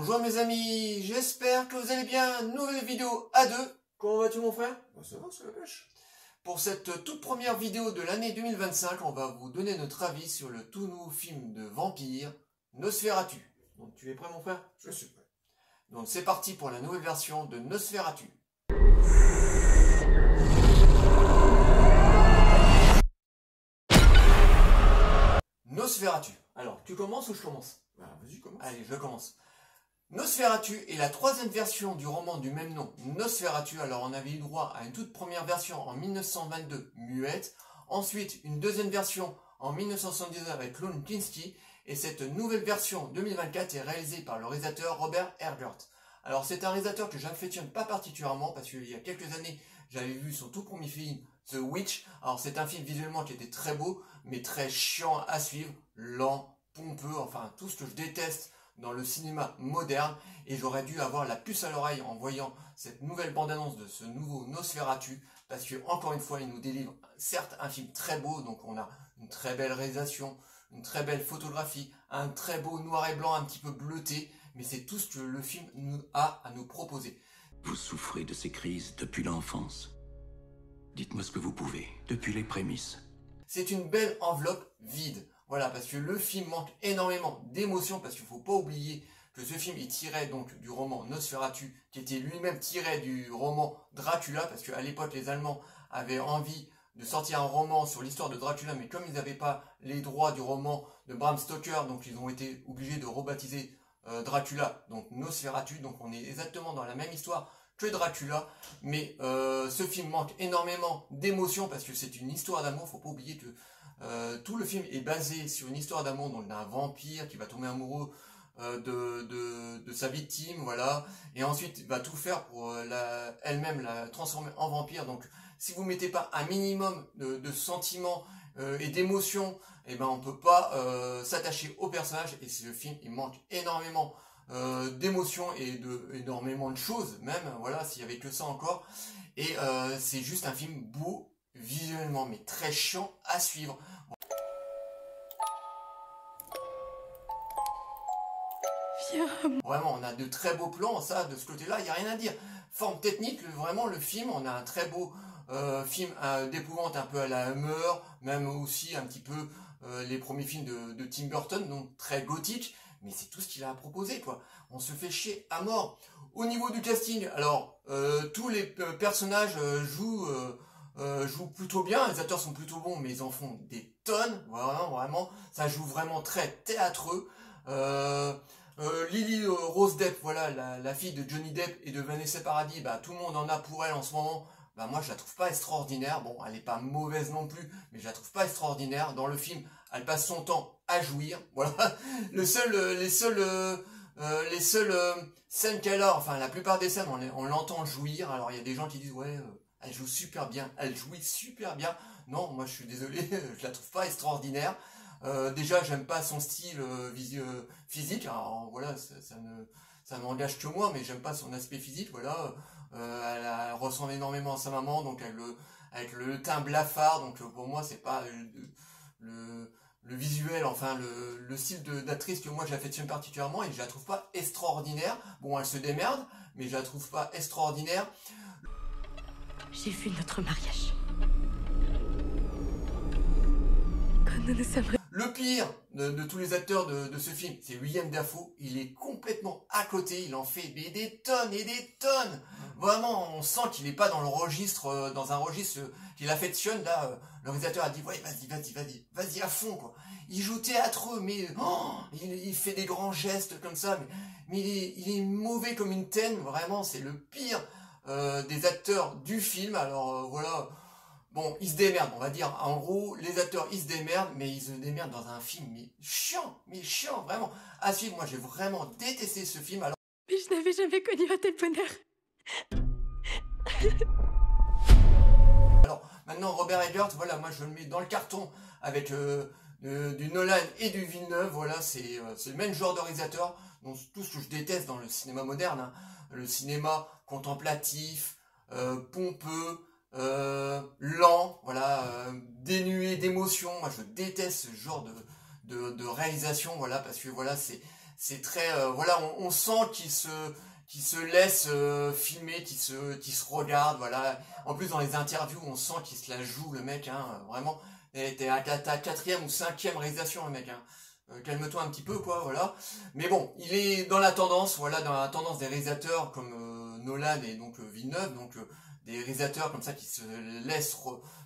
Bonjour mes amis, j'espère que vous allez bien. Nouvelle vidéo à deux. Comment vas-tu mon frère? Ça va, c'est la pêche. Pour cette toute première vidéo de l'année 2025, on va vous donner notre avis sur le tout nouveau film de vampire, Nosferatu. Donc tu es prêt mon frère? Je suis prêt. Donc c'est parti pour la nouvelle version de Nosferatu. Nosferatu. Alors, tu commences ou je commence? Bah, vas-y, commence. Allez, je commence. Nosferatu est la troisième version du roman du même nom, Nosferatu. Alors, on avait eu droit à une toute première version en 1922, muette. Ensuite, une deuxième version en 1979 avec Lon Kinski. Et cette nouvelle version 2024 est réalisée par le réalisateur Robert Eggert. Alors, c'est un réalisateur que j'affectionne pas particulièrement parce qu'il y a quelques années, j'avais vu son tout premier film, The Witch. Alors, c'est un film visuellement qui était très beau, mais très chiant à suivre, lent, pompeux, enfin, tout ce que je déteste dans le cinéma moderne, et j'aurais dû avoir la puce à l'oreille en voyant cette nouvelle bande-annonce de ce nouveau Nosferatu, parce que encore une fois il nous délivre certes un film très beau, donc on a une très belle réalisation, une très belle photographie, un très beau noir et blanc un petit peu bleuté, mais c'est tout ce que le film a à nous proposer. Vous souffrez de ces crises depuis l'enfance. Dites-moi ce que vous pouvez, depuis les prémices. C'est une belle enveloppe vide. Voilà, parce que le film manque énormément d'émotion, parce qu'il ne faut pas oublier que ce film est tiré donc du roman Nosferatu, qui était lui-même tiré du roman Dracula, parce qu'à l'époque les Allemands avaient envie de sortir un roman sur l'histoire de Dracula, mais comme ils n'avaient pas les droits du roman de Bram Stoker, donc ils ont été obligés de rebaptiser Dracula, donc Nosferatu, donc on est exactement dans la même histoire que Dracula, mais ce film manque énormément d'émotion, parce que c'est une histoire d'amour. Faut pas oublier que tout le film est basé sur une histoire d'amour, donc d'un vampire qui va tomber amoureux de sa victime, voilà, et ensuite il va tout faire pour elle-même la transformer en vampire. Donc si vous mettez pas un minimum de sentiments et d'émotions, et ben on peut pas s'attacher au personnage, et ce film il manque énormément d'émotions et énormément de choses, même, voilà, s'il y avait que ça encore, et c'est juste un film beau visuellement, mais très chiant à suivre. Vraiment, on a de très beaux plans, ça, de ce côté-là, il n'y a rien à dire. Forme technique, vraiment, le film, on a un très beau film d'épouvante, un peu à la Hammer, même aussi un petit peu les premiers films de Tim Burton, donc très gothique, mais c'est tout ce qu'il a à proposer, quoi. On se fait chier à mort. Au niveau du casting, alors, tous les personnages jouent plutôt bien, les acteurs sont plutôt bons, mais ils en font des tonnes, voilà, vraiment, ça joue vraiment très théâtreux. Lily Rose Depp, voilà, la fille de Johnny Depp et de Vanessa Paradis, bah, tout le monde en a pour elle en ce moment. Bah, moi je la trouve pas extraordinaire, bon elle est pas mauvaise non plus, mais je la trouve pas extraordinaire. Dans le film, elle passe son temps à jouir, voilà. Les seules scènes qu'elle a, enfin la plupart des scènes, on l'entend jouir. Alors il y a des gens qui disent ouais, elle joue super bien, elle jouit super bien. Non, moi je suis désolé, je la trouve pas extraordinaire. Déjà j'aime pas son style physique, alors voilà, ça ne m'engage que moi, mais j'aime pas son aspect physique, voilà. Elle ressemble énormément à sa maman, donc avec le teint blafard, donc pour moi c'est pas le visuel, enfin le style d'actrice que moi j'affectionne particulièrement, et je la trouve pas extraordinaire. Bon, elle se démerde, mais je la trouve pas extraordinaire. J'ai vu notre mariage. Quand nous nous sommes... Le pire de tous les acteurs de ce film, c'est Willem Dafoe. Il est complètement à côté, il en fait des tonnes et des tonnes. Vraiment, on sent qu'il n'est pas dans un registre qu'il affectionne. Là, le réalisateur a dit ouais, vas-y à fond, quoi. Il joue théâtreux, mais il fait des grands gestes comme ça, mais il est mauvais comme une tenne. Vraiment, c'est le pire des acteurs du film. Alors voilà. Bon, ils se démerdent, on va dire. En gros, les acteurs, ils se démerdent, mais ils se démerdent dans un film, mais chiant, vraiment. À suivre, moi, j'ai vraiment détesté ce film. Alors, Mais je n'avais jamais connu un tel bonheur. alors maintenant, Robert Eggert, voilà, moi, je le mets dans le carton avec du Nolan et du Villeneuve. Voilà, c'est le même genre de réalisateur. Donc, tout ce que je déteste dans le cinéma moderne, hein. Le cinéma contemplatif, pompeux, lent, voilà, dénué d'émotion. Moi je déteste ce genre de réalisation, voilà, parce que voilà, c'est très, voilà, on sent qu'il se laisse filmer, qu'il se regarde, voilà. En plus, dans les interviews, on sent qu'il se la joue, le mec, hein, vraiment. T'es à ta quatrième ou cinquième réalisation, le mec, hein. Calme-toi un petit peu, quoi, voilà. Mais bon, il est dans la tendance, voilà, dans la tendance des réalisateurs comme Nolan et donc Villeneuve, donc des réalisateurs comme ça qui se laissent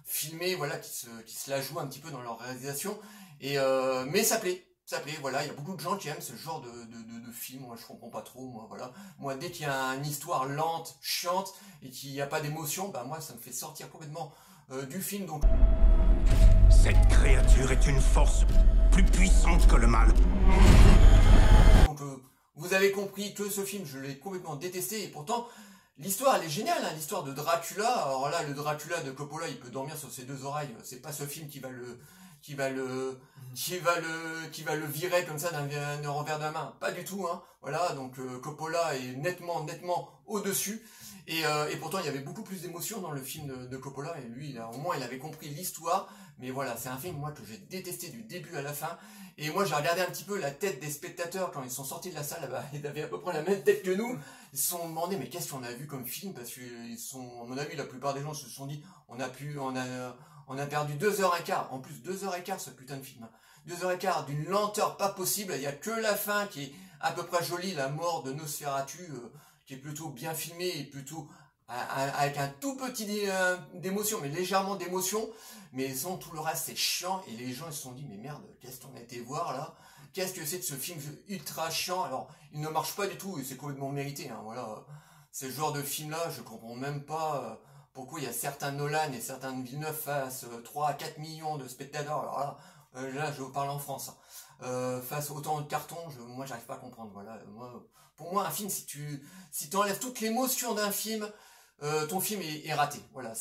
filmer, voilà, qui se la jouent un petit peu dans leur réalisation. Et mais ça plaît, voilà. Il y a beaucoup de gens qui aiment ce genre de film. Moi, je comprends pas trop, moi, voilà. Moi, dès qu'il y a une histoire lente, chiante et qu'il n'y a pas d'émotion, bah moi, ça me fait sortir complètement du film. Donc cette créature est une force plus puissante que le mal. Donc vous avez compris que ce film, je l'ai complètement détesté, et pourtant l'histoire elle est géniale, hein, l'histoire de Dracula. Alors là, le Dracula de Coppola, il peut dormir sur ses deux oreilles. C'est pas ce film qui va le virer comme ça d'un revers de la main. Pas du tout, hein. Voilà, donc Coppola est nettement au-dessus. Et pourtant, il y avait beaucoup plus d'émotions dans le film de Coppola, et lui, au moins, il avait compris l'histoire. Mais voilà, c'est un film, moi, que j'ai détesté du début à la fin. Et moi, j'ai regardé un petit peu la tête des spectateurs quand ils sont sortis de la salle. Bah, ils avaient à peu près la même tête que nous. Ils se sont demandé, mais qu'est-ce qu'on a vu comme film? Parce que à mon avis, la plupart des gens se sont dit, on a perdu 2h15. En plus, 2h15, ce putain de film. 2h15 d'une lenteur pas possible. Il n'y a que la fin qui est à peu près jolie, la mort de Nosferatu, qui est plutôt bien filmé et plutôt avec un tout petit d'émotion, mais légèrement d'émotion, mais sans tout le reste c'est chiant, et les gens ils se sont dit mais merde, qu'est-ce qu'on a été voir là, qu'est-ce que c'est de ce film ultra chiant. Alors il ne marche pas du tout et c'est complètement mérité, hein, voilà. C'est le genre de film là, je comprends même pas pourquoi il y a certains Nolan et certains Villeneuve face 3 à 4 millions de spectateurs. Alors là je vous parle en France, hein. Face à autant de cartons, moi j'arrive pas à comprendre, voilà. Pour moi un film, si tu enlèves toute l'émotion d'un film, ton film est raté. Voilà,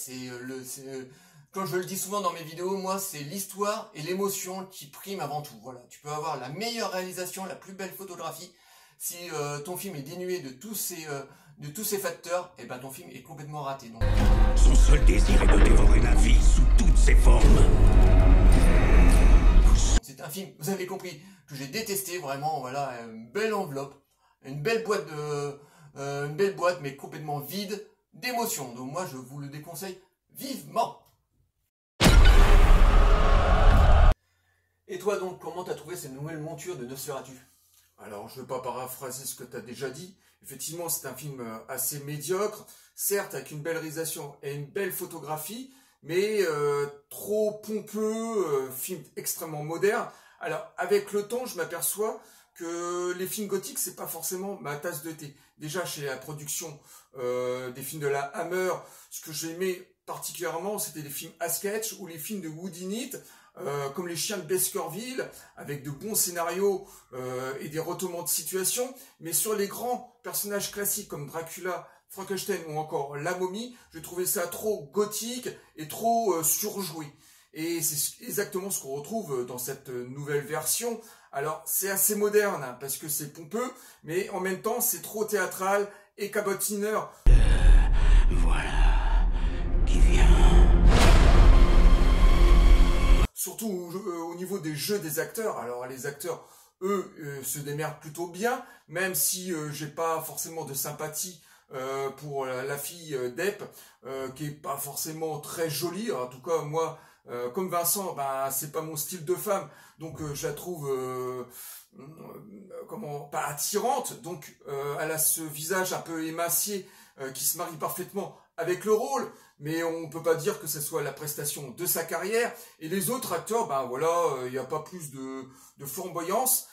quand je le dis souvent dans mes vidéos, moi c'est l'histoire et l'émotion qui priment avant tout. Voilà, tu peux avoir la meilleure réalisation, la plus belle photographie, si ton film est dénué de tous ces facteurs, et ben ton film est complètement raté. Donc son seul désir est de dévorer la vie sous toutes ses formes. c'est un film, vous avez compris, que j'ai détesté, vraiment. Voilà, une belle enveloppe, une belle boîte, mais complètement vide d'émotions. Donc moi je vous le déconseille vivement. Et toi donc, comment t'as trouvé cette nouvelle monture de Nosferatu? Alors, je ne vais pas paraphraser ce que tu as déjà dit. Effectivement, c'est un film assez médiocre, certes avec une belle réalisation et une belle photographie, mais trop pompeux, film extrêmement moderne. Alors, avec le temps, je m'aperçois que les films gothiques, c'est pas forcément ma tasse de thé. Déjà, chez la production des films de la Hammer, ce que j'aimais particulièrement, c'était les films à sketch ou les films de Woody Nitt, comme Les Chiens de Baskerville, avec de bons scénarios et des retournements de situation. Mais sur les grands personnages classiques comme Dracula, Frankenstein ou encore La Momie, je trouvais ça trop gothique et trop surjoué. Et c'est exactement ce qu'on retrouve dans cette nouvelle version. Alors, c'est assez moderne, hein, parce que c'est pompeux, mais en même temps, c'est trop théâtral et cabotineur. Voilà qui vient. Surtout au niveau des jeux des acteurs. Alors, les acteurs, eux, se démerdent plutôt bien, même si j'ai pas forcément de sympathie pour la fille d'Epp, qui est pas forcément très jolie. En tout cas, moi, comme Vincent, bah, c'est pas mon style de femme, donc je la trouve pas attirante. Donc elle a ce visage un peu émacié qui se marie parfaitement avec le rôle, mais on peut pas dire que ce soit la prestation de sa carrière. Et les autres acteurs, ben voilà, il n'y a pas plus de flamboyance.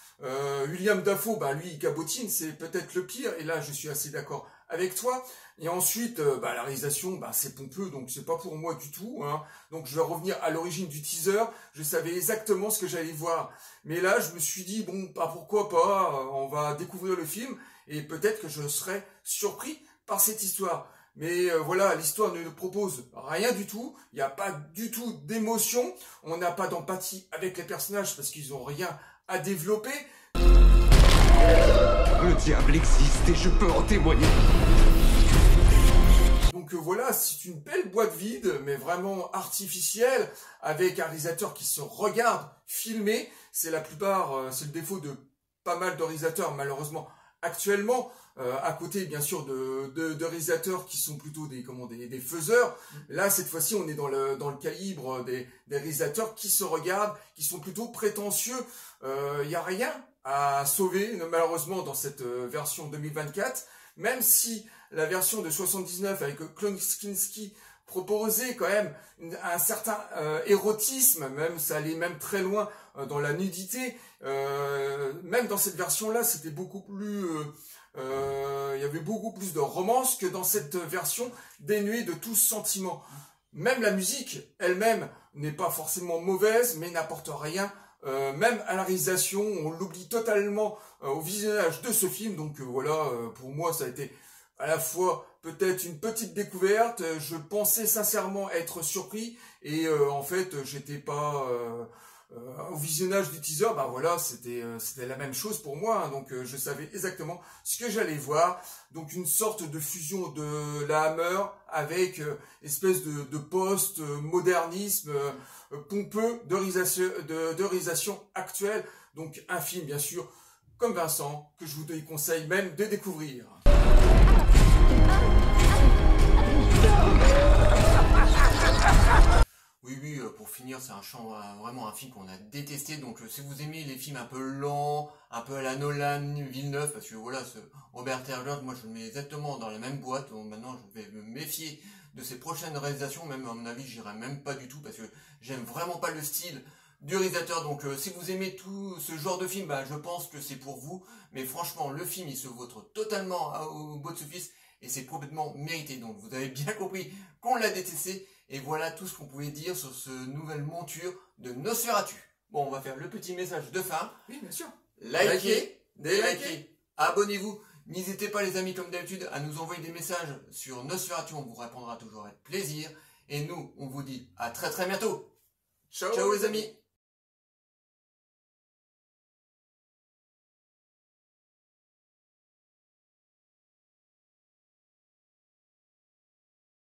William Dafoe, bah lui, il cabotine, c'est peut-être le pire, et là je suis assez d'accord avec toi. Et ensuite, la réalisation, c'est pompeux, donc c'est pas pour moi du tout, hein. Donc je vais revenir à l'origine du teaser, je savais exactement ce que j'allais voir. Mais là, je me suis dit, bon, pourquoi pas, on va découvrir le film, et peut-être que je serai surpris par cette histoire. Mais voilà, l'histoire ne nous propose rien du tout, il n'y a pas du tout d'émotion, on n'a pas d'empathie avec les personnages parce qu'ils n'ont rien à développer. Le diable existe et je peux en témoigner. Donc voilà, c'est une belle boîte vide, mais vraiment artificielle, avec un réalisateur qui se regarde filmer. C'est la plupart, c'est le défaut de pas mal de réalisateurs malheureusement actuellement, à côté bien sûr de réalisateurs qui sont plutôt des faiseurs. Là cette fois-ci on est dans le calibre des réalisateurs qui se regardent, qui sont plutôt prétentieux. Il n'y a rien à sauver malheureusement dans cette version 2024, même si la version de 79 avec Klonskinski proposait quand même un certain érotisme, même ça allait même très loin dans la nudité. Même dans cette version-là, c'était beaucoup plus, il y avait beaucoup plus de romance que dans cette version dénuée de tout sentiment. Même la musique elle-même n'est pas forcément mauvaise, mais n'apporte rien. Même à la réalisation, on l'oublie totalement au visionnage de ce film. Donc voilà, pour moi, ça a été à la fois peut-être une petite découverte. Je pensais sincèrement être surpris et en fait, j'étais pas au visionnage du teaser. Ben voilà, c'était la même chose pour moi. Hein, donc je savais exactement ce que j'allais voir. Donc une sorte de fusion de la Hammer avec espèce de post-modernisme pompeux de réalisation actuelle. Donc un film bien sûr comme Vincent que je vous conseille même de découvrir. Oui, pour finir, c'est vraiment un film qu'on a détesté. Donc, si vous aimez les films un peu lents, un peu à la Nolan, Villeneuve, parce que voilà, ce Robert Eggers, moi je le mets exactement dans la même boîte. Donc maintenant, je vais me méfier de ses prochaines réalisations. Même à mon avis, j'irai même pas du tout parce que j'aime vraiment pas le style du réalisateur. Donc, si vous aimez tout ce genre de film, bah, je pense que c'est pour vous. Mais franchement, le film, il se vautre totalement au box-office et c'est complètement mérité. Donc, vous avez bien compris qu'on l'a détesté. Et voilà tout ce qu'on pouvait dire sur ce nouvelle monture de Nosferatu. Bon, on va faire le petit message de fin. Oui, bien sûr. Likez, délikez, abonnez-vous. N'hésitez pas les amis comme d'habitude à nous envoyer des messages sur Nosferatu. On vous répondra toujours avec plaisir. Et nous, on vous dit à très très bientôt. Ciao, Ciao les amis.